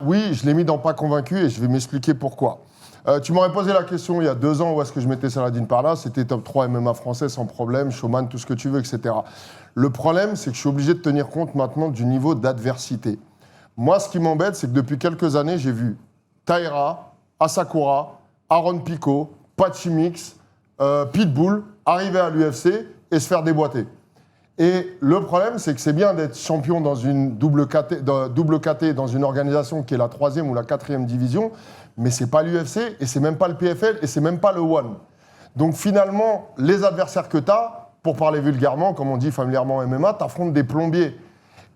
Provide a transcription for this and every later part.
oui, je l'ai mis dans pas convaincu et je vais m'expliquer pourquoi. Tu m'aurais posé la question il y a 2 ans où est-ce que je mettais Saladin Parnasse. C'était top 3 MMA français sans problème, showman, tout ce que tu veux, etc. Le problème, c'est que je suis obligé de tenir compte maintenant du niveau d'adversité. Moi, ce qui m'embête, c'est que depuis quelques années, j'ai vu Taira, Asakura, Aaron Pico, Pachimix, Pitbull arriver à l'UFC et se faire déboîter. Et le problème, c'est que c'est bien d'être champion dans une double KT, dans une organisation qui est la 3e ou la 4e division, mais c'est pas l'UFC, et c'est même pas le PFL, et c'est même pas le ONE. Donc finalement, les adversaires que tu as, pour parler vulgairement, comme on dit familièrement en MMA, tu affrontes des plombiers.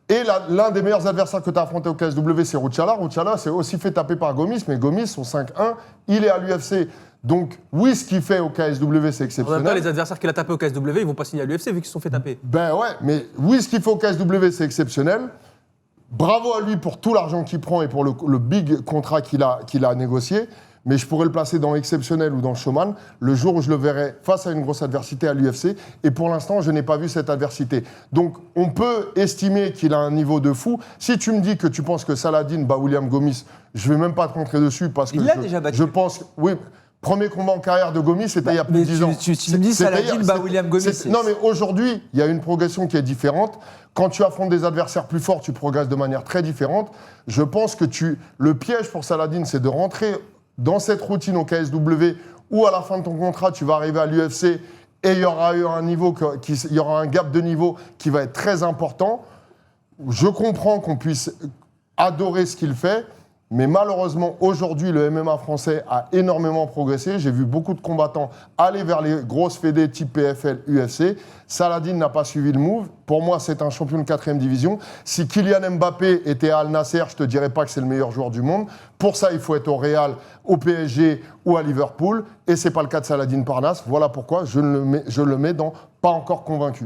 Et l'un des meilleurs adversaires que tu as affronté au KSW, c'est Ruchala. Ruchala s'est aussi fait taper par Gomis, mais Gomis, son 5-1, il est à l'UFC. Donc, oui, ce qu'il fait au KSW, c'est exceptionnel. En même temps, les adversaires qu'il a tapés au KSW, ils vont pas signer à l'UFC vu qu'ils se sont fait taper. Ben ouais, mais oui, ce qu'il fait au KSW, c'est exceptionnel. Bravo à lui pour tout l'argent qu'il prend et pour le big contrat qu'il a négocié. Mais je pourrais le placer dans exceptionnel ou dans showman le jour où je le verrai face à une grosse adversité à l'UFC. Et pour l'instant, je n'ai pas vu cette adversité. Donc, on peut estimer qu'il a un niveau de fou. Si tu me dis que tu penses que Saladin bat William Gomis, je ne vais même pas te rentrer dessus parce que Il l'a déjà battu. Je pense, oui. Premier combat en carrière de Gomis, c'était il y a plus de 10 ans. Tu me dis Saladin bat William Gomis. Non, mais aujourd'hui, il y a une progression qui est différente. Quand tu affrontes des adversaires plus forts, tu progresses de manière très différente. Je pense que le piège pour Saladin, c'est de rentrer dans cette routine au KSW où à la fin de ton contrat, tu vas arriver à l'UFC et il y aura eu il y aura un gap de niveau qui va être très important. Je comprends qu'on puisse adorer ce qu'il fait, mais malheureusement, aujourd'hui, le MMA français a énormément progressé. J'ai vu beaucoup de combattants aller vers les grosses fédés type PFL, UFC. Saladin n'a pas suivi le move. Pour moi, c'est un champion de 4e division. Si Kylian Mbappé était à Al Nasser, je ne te dirais pas que c'est le meilleur joueur du monde. Pour ça, il faut être au Real, au PSG ou à Liverpool. Et ce n'est pas le cas de Saladin Parnasse. Voilà pourquoi je le mets dans pas encore convaincu.